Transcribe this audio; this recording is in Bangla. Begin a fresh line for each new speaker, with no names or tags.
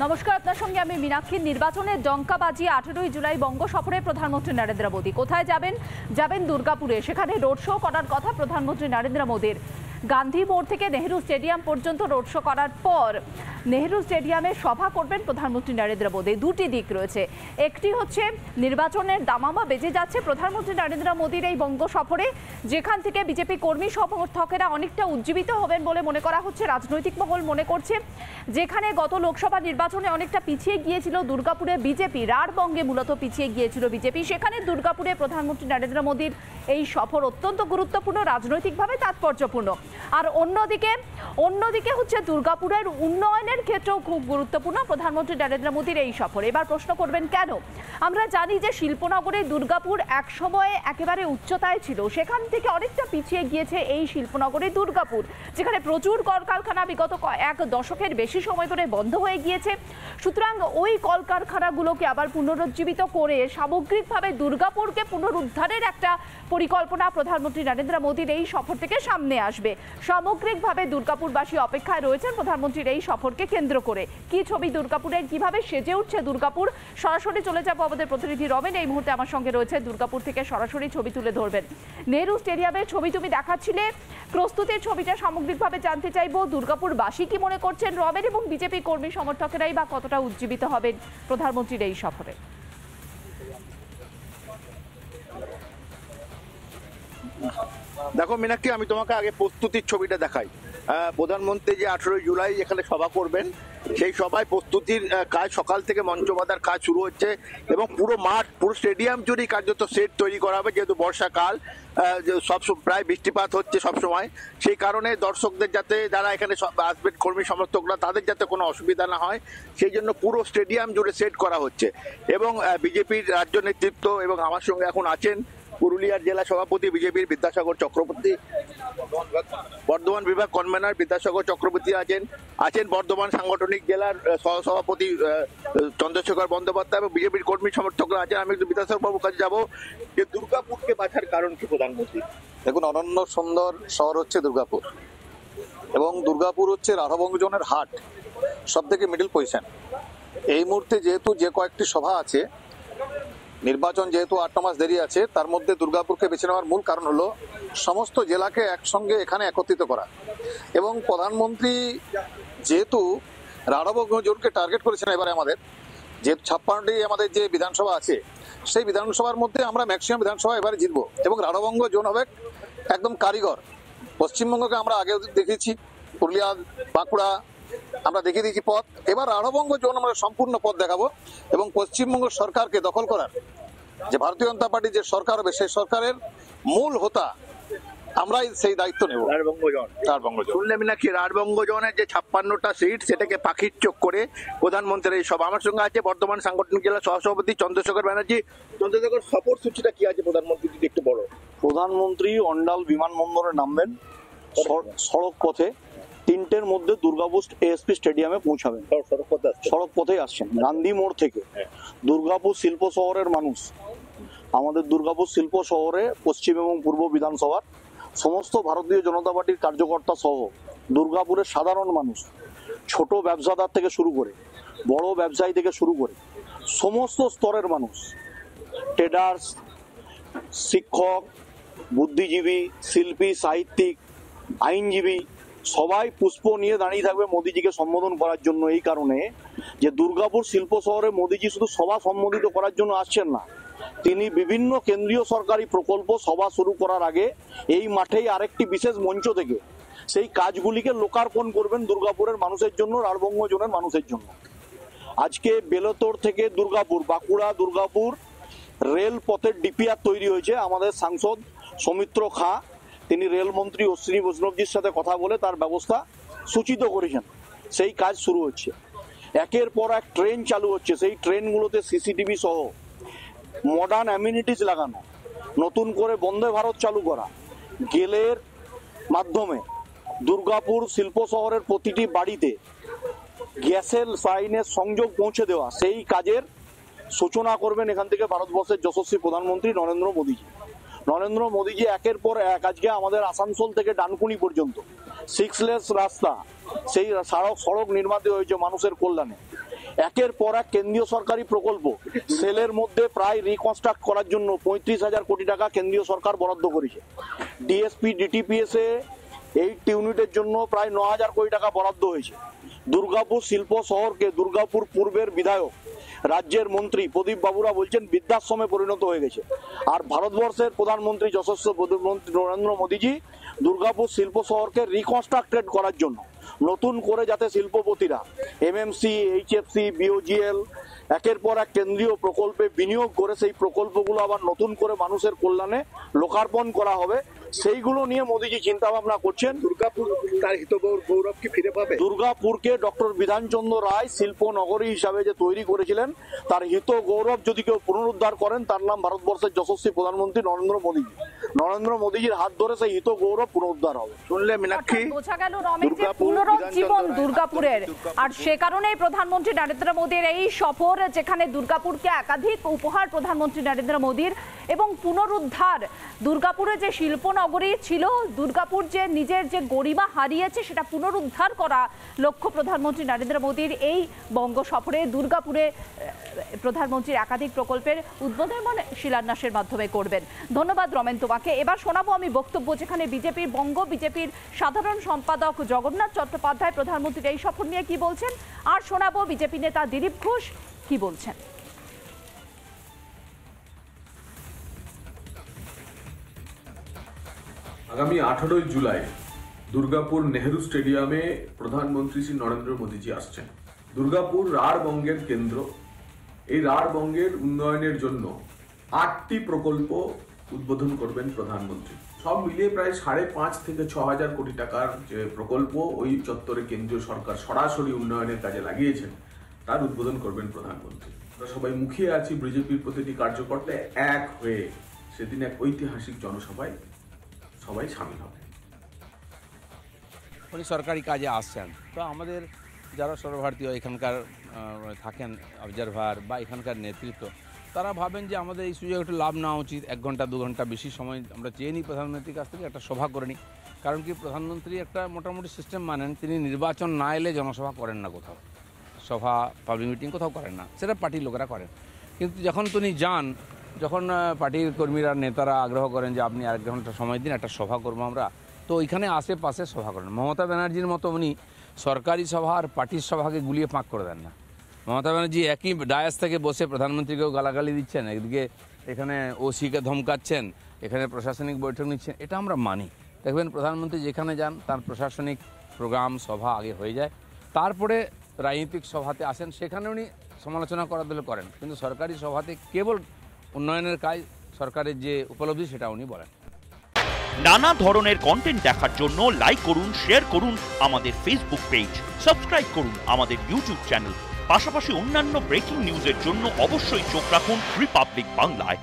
নমস্কার, আপনার সঙ্গে আমি মীনাক্ষী। নির্বাচনের ডঙ্কা বাজিয়ে 18ই জুলাই বঙ্গ সফরে প্রধানমন্ত্রী নরেন্দ্র মোদী। কোথায় যাবেন দুর্গাপুরে। সেখানে রোড শো করার কথা প্রধানমন্ত্রী নরেন্দ্র মোদীর। গান্ধী মোড় থেকে নেহেরু স্টেডিয়াম পর্যন্ত রোড শো করার পর নেহেরু স্টেডিয়ামে সভা করবেন প্রধানমন্ত্রী নরেন্দ্র মোদী। দুটি দিক রয়েছে, একটি হচ্ছে নির্বাচনের দামামা বেজে যাচ্ছে প্রধানমন্ত্রী নরেন্দ্র মোদীর এই বঙ্গ সফরে, যেখান থেকে বিজেপি কর্মী সমর্থকেরা অনেকটা উজ্জীবিত হবেন বলে মনে করা হচ্ছে। রাজনৈতিক মহল মনে করছে যেখানে গত লোকসভা নির্বাচনে অনেকটা পিছিয়ে গিয়েছিল দুর্গাপুরে বিজেপি, রাঢ়বঙ্গে মূলত পিছিয়ে গিয়েছিল বিজেপি, সেখানে দুর্গাপুরে প্রধানমন্ত্রী নরেন্দ্র মোদীর এই সফর অত্যন্ত গুরুত্বপূর্ণ, রাজনৈতিকভাবে তাৎপর্যপূর্ণ। আর অন্যদিকে হচ্ছে দুর্গাপুরের উন্নয়নের ক্ষেত্রেও খুব গুরুত্বপূর্ণ প্রধানমন্ত্রী নরেন্দ্র মোদীর এই সফর। এবার প্রশ্ন করবেন কেন? আমরা জানি যে শিল্পনগরে দুর্গাপুর এক সময়ে একেবারে উচ্চতায় ছিল, সেখান থেকে অনেকটা পিছিয়ে গিয়েছে এই শিল্পনগরে দুর্গাপুর, যেখানে প্রচুর কলকারখানা বিগত এক দশকের বেশি সময় ধরে বন্ধ হয়ে গিয়েছে। সুতরাং ওই কলকারখানাগুলোকে আবার পুনরুজ্জীবিত করে সামগ্রিকভাবে দুর্গাপুরকে পুনরুদ্ধারের একটা পরিকল্পনা প্রধানমন্ত্রী নরেন্দ্র মোদীর এই সফর থেকে সামনে আসবে। সামগ্রিকভাবে দুর্গাপুরবাসী অপেক্ষায় রয়েছেন প্রধানমন্ত্রীর এই সফরকে কেন্দ্র করে। কি ছবি দুর্গাপুরের, কিভাবে সেজে উঠছে দুর্গাপুর, সরাসরি চলে যাবো আমাদের প্রতিনিধি রমেন এই মুহূর্তে আমার সঙ্গে রয়েছে। দুর্গাপুর থেকে সরাসরি ছবি তুলে ধরবেন। নেহেরু স্টেডিয়ামের ছবি তুমি দেখাচ্ছিলে, প্রস্তুতির ছবিটা সামগ্রিকভাবে জানতে চাইবো। দুর্গাপুরবাসী কি মনে করছেন রমেন, এবং বিজেপি কর্মী সমর্থকেরাই বা কতটা উজ্জীবিত হবেন প্রধানমন্ত্রীর এই সফরে?
দেখো মীনাক্ষী, আমি তোমাকে আগে প্রস্তুতির ছবিটা দেখাই। প্রধানমন্ত্রী যে 18 জুলাই এখানে সভা করবেন, সেই সভায় প্রস্তুতির কাজ সকাল থেকে মঞ্চ বাঁধার কাজ শুরু হচ্ছে এবং পুরো মাঠ, পুরো স্টেডিয়াম জুড়েই কার্যত সেট তৈরি করা হবে। যেহেতু বর্ষাকাল, সব প্রায় বৃষ্টিপাত হচ্ছে সব সময়, সেই কারণে দর্শকদের যাতে, যারা এখানে আসবেন কর্মী সমর্থকরা, তাদের যাতে কোনো অসুবিধা না হয় সেই জন্য পুরো স্টেডিয়াম জুড়ে সেট করা হচ্ছে। এবং বিজেপির রাজ্য নেতৃত্ব এবং আমার সঙ্গে এখন আছেন পুরুলিয়ার জেলা সভাপতি বিজেপির বিদ্যাসাগর চক্রবর্তী, বর্ধমান বিভাগ কনভেনার বিদ্যাসাগর চক্রবর্তী আছেন বর্ধমান সাংগঠনিক জেলার সহসভাপতি চন্দ্রশেখর বন্দ্যোপাধ্যায় এবং বিজেপির কর্মী সমর্থকরা আছেন। আমি একটু বিদ্যাসাগর বাবুর কাছে যাবো যে দুর্গাপুরকে বাছার কারণ কি প্রধানমন্ত্রী?
দেখুন, অনন্য সুন্দর শহর হচ্ছে দুর্গাপুর, এবং দুর্গাপুর হচ্ছে রাঢ়বঙ্গ জোনের হার্ট, সব থেকে মিডল পজিশন। এই মুহূর্তে যেহেতু যে কয়েকটি সভা আছে, নির্বাচন যেহেতু 8 মাস দেরি আছে, তার মধ্যে দুর্গাপুরকে বেছে নেওয়ার মূল কারণ হলো সমস্ত জেলাকে একসঙ্গে এখানে একত্রিত করা। এবং প্রধানমন্ত্রী যেহেতু রাঢ়বঙ্গ জোনকে টার্গেট করেছেন, এবারে আমাদের যেহেতু 56টি আমাদের যে বিধানসভা আছে, সেই বিধানসভার মধ্যে আমরা ম্যাক্সিমাম বিধানসভা এবারে জিতবো এবং রাঢ়বঙ্গ জোন হবে একদম কারিগর। পশ্চিমবঙ্গকে আমরা আগে দেখিয়েছি, পুরুলিয়া, বাঁকুড়া আমরা দেখিয়ে দিয়েছি পথ, এবার রাঢ়বঙ্গ জোন আমরা সম্পূর্ণ পথ দেখাবো এবং পশ্চিমবঙ্গ সরকারকে দখল করার যে ভারতীয় জনতা পার্টি যে সরকার হবে, সেই সরকারের মূল হোতা আমরাই সেই দায়িত্ব নেব।
শুনলেন নাকি রাঢ়বঙ্গ জোনের যে 56টা সিট, সেটাকে পাখির চোখ করে প্রধানমন্ত্রীর এই সভা। আমার সঙ্গে আছে বর্ধমান সাংগঠনিক জেলা সহসভাপতি চন্দ্রশেখর ব্যানার্জি। চন্দ্রশেখর, সফর সূচিটা কি আছে প্রধানমন্ত্রী যদি একটু বলো।
প্রধানমন্ত্রী অন্ডাল বিমানবন্দরে নামবেন, সড়ক পথে 3টের মধ্যে দুর্গাপুর এএসপি স্টেডিয়ামে পৌঁছাবেন। সড়ক পথেই আসছেন গান্ধী মোড় থেকে। দুর্গাপুর শিল্প শহরের মানুষ, আমাদের দুর্গাপুর শিল্প শহরে পশ্চিম এবং পূর্ব বিধানসভার সমস্ত ভারতীয় জনতা পার্টির কার্যকর্তা সহ দুর্গাপুরের সাধারণ মানুষ, ছোট ব্যবসাদার থেকে শুরু করে বড় ব্যবসায়ী থেকে শুরু করে সমস্ত স্তরের মানুষ, ট্রেডার্স, শিক্ষক, বুদ্ধিজীবী, শিল্পী, সাহিত্যিক, আইনজীবী, সবাই পুষ্প নিয়ে দাঁড়িয়ে থাকবে মোদিজিকে সম্বোধন করার জন্য। এই কারণে যে দুর্গাপুর শিল্প শহরে মোদিজি শুধু সভা সম্বোধিত করার জন্য আসছেন না, তিনি বিভিন্ন কেন্দ্রীয় সরকারি প্রকল্প সভা শুরু করার আগে এই মাঠেই আরেকটি বিশেষ মঞ্চ থেকে সেই কাজগুলিকে লোকার্পণ করবেন দুর্গাপুরের মানুষের জন্য, রাঢ়বঙ্গ জোনের মানুষের জন্য। আজকে বেলতর থেকে দুর্গাপুর, বাঁকুড়া দুর্গাপুর রেল পথের ডিপিআর তৈরি হয়েছে। আমাদের সাংসদ সৌমিত্র খাঁ, তিনি রেলমন্ত্রী অশ্বিনী বৈষ্ণবজির সাথে কথা বলে তার ব্যবস্থা সূচিত করেছেন। সেই কাজ শুরু হচ্ছে, একের পর এক ট্রেন চালু হচ্ছে। সেই ট্রেনগুলোতে সিসিটিভি সহ মডার্ন অ্যামিনিটিস লাগানো, নতুন করে বন্দে ভারত চালু করা, গেলের মাধ্যমে দুর্গাপুর শিল্প শহরের প্রতিটি বাড়িতে গ্যাসের লাইনের সংযোগ পৌঁছে দেওয়া, সেই কাজের সূচনা করবেন এখান থেকে ভারতবর্ষের যশস্বী প্রধানমন্ত্রী নরেন্দ্র মোদীজি। নরেন্দ্র মোদীজি একের পর এক আজকে আমাদের আসানসোল থেকে ডানকুনি পর্যন্ত 6 লেন রাস্তা, সেই সড়ক নির্মিত হয়েছে মানুষের কল্যাণে। একের পর এক কেন্দ্রীয় সরকারি প্রকল্প সেলের মধ্যে প্রায় রিকনস্ট্রাক্ট করার জন্য 35,000 কোটি টাকা কেন্দ্রীয় সরকার বরাদ্দ করেছে। ডিএসপি ডিটিপিএস এ 8 ইউনিটের জন্য প্রায় 9,000 কোটি টাকা বরাদ্দ হয়েছে। দুর্গাপুর শিল্প শহরকে দুর্গাপুর পূর্বের বিধায়ক রাজ্যের মন্ত্রী প্রদীপ বাবুরা বলছেন বৃদ্ধাশ্রমে পরিণত হয়ে গেছে। আর ভারতবর্ষের প্রধানমন্ত্রী যশস্বী প্রধানমন্ত্রী নরেন্দ্র মোদীজি দুর্গাপুর শিল্প শহরকে রিকনস্ট্রাক্টেড করার জন্য নতুন করে যাতে শিল্পপতিরা এমএমসি, এইচএফসি, বিওজিএল একের পর এক কেন্দ্রীয় প্রকল্পে বিনিয়োগ করে সেই প্রকল্পগুলো আবার নতুন করে মানুষের কল্যাণে লোকার্পণ করা হবে, সেইগুলো নিয়ে মোদীজি চিন্তা ভাবনা করছেন।
দুর্গাপুর তার গৌরব কি ফিরে পাবে?
দুর্গাপুরকে ডক্টর বিধানচন্দ্র রায় শিল্প নগরী হিসাবে যে তৈরি করেছিলেন তার হিত গৌরব যদি কেউ পুনরুদ্ধার করেন তার নাম ভারতবর্ষের যশস্বী প্রধানমন্ত্রী নরেন্দ্র মোদীজি। নরেন্দ্র মোদীজির হাত ধরে সেই হিত গৌরব পুনরুদ্ধার হবে।
শুনলে মীনাক্ষী,
বোঝা গেল রমেশ যে পুনরুজ্জীবন দুর্গাপুরের, আর সে কারণেই প্রধানমন্ত্রী নরেন্দ্র মোদীর এই সফর, যেখানে দুর্গাপুরকে একাধিক উপহার প্রধানমন্ত্রী নরেন্দ্র মোদীর এবং পুনরুদ্ধার। দুর্গাপুরে যে শিল্পনগরী ছিল, দুর্গাপুর যে নিজের যে গরিমা হারিয়েছে সেটা পুনরুদ্ধার করা লক্ষ্য প্রধানমন্ত্রী নরেন্দ্র মোদীর এই বঙ্গ সফরে। দুর্গাপুরে প্রধানমন্ত্রীর একাধিক প্রকল্পের উদ্বোধন মানে শিলান্যাসের মাধ্যমে করবেন। ধন্যবাদ রমেন তোমাকে। এবার শোনাবো আমি বক্তব্য, যেখানে বিজেপির বিজেপির সাধারণ সম্পাদক জগন্নাথ চট্টোপাধ্যায় প্রধানমন্ত্রীর এই সফর নিয়ে কি বলছেন, আর শোনাবো বিজেপি নেতা দিলীপ ঘোষ কি বলছেন।
আগামী 18 জুলাই দুর্গাপুর নেহেরু স্টেডিয়ামে প্রধানমন্ত্রী শ্রী নরেন্দ্র মোদীজি আসছেন। দুর্গাপুর রাঢ়বঙ্গের কেন্দ্র। এই রাঢ়বঙ্গের উন্নয়নের জন্য 8টি প্রকল্প উদ্বোধন করবেন প্রধানমন্ত্রী। সব মিলিয়ে প্রায় 5.5 থেকে 6,000 কোটি টাকার যে প্রকল্প ওই চত্বরে কেন্দ্রীয় সরকার সরাসরি উন্নয়নের কাজে লাগিয়েছেন তার উদ্বোধন করবেন প্রধানমন্ত্রী। আমরা সবাই মুখিয়ে আছি বিজেপির প্রতিটি কার্যকর্তা এক হয়ে সেদিন এক ঐতিহাসিক জনসভায় সবাই সামিল হবে।
উনি সরকারি কাজে আসছেন, তো আমাদের যারা সর্বভারতীয় এখানকার থাকেন অবজারভার বা এখানকার নেতৃত্ব, তারা ভাবেন যে আমাদের এই সুযোগ একটু লাভ নেওয়া উচিত। 1 ঘন্টা 2 ঘন্টা বেশি সময় আমরা চেয়ে নিই প্রধানমন্ত্রীর কাছ থেকে, একটা সভা করে নিই। কারণ কি, প্রধানমন্ত্রী একটা মোটামুটি সিস্টেম মানেন, তিনি নির্বাচন না এলে জনসভা করেন না, কোথাও সভা পাবলিক মিটিং কোথাও করেন না, সেটা পার্টির লোকেরা করেন। কিন্তু যখন তিনি যান, যখন পার্টির কর্মীরা নেতারা আগ্রহ করেন যে আপনি 1 ঘন্টা সময় দিন, একটা সভা করবো আমরা, তো ওইখানে আশেপাশে সভা করেন। মমতা ব্যানার্জির মতো উনি সরকারি সভা আর পার্টির সভাকে গুলিয়ে ফাঁক করে দেন না। মমতা ব্যানার্জি একই ডায়াস থেকে বসে প্রধানমন্ত্রীকেও গালাগালি দিচ্ছেন, একদিকে এখানে ওসিকে ধমকাচ্ছেন, এখানে প্রশাসনিক বৈঠক নিচ্ছেন, এটা আমরা মানি। দেখবেন প্রধানমন্ত্রী যেখানে যান তার প্রশাসনিক প্রোগ্রাম সভা আগে হয়ে যায়, তারপরে রাজনৈতিক সভাতে আসেন, সেখানে উনি সমালোচনা করার দলে করেন, কিন্তু সরকারি সভাতে কেবল উন্নয়নের কাজ, সরকারের যে উপলব্ধি সেটা উনি বলেন।
নানা ধরনের কন্টেন্ট দেখার জন্য লাইক করুন, শেয়ার করুন আমাদের ফেসবুক পেজ, সাবস্ক্রাইব করুন আমাদের ইউটিউব চ্যানেল। পাশাপাশি অন্যান্য ব্রেকিং নিউজের জন্য অবশ্যই চোখ রাখুন রিপাবলিক বাংলায়।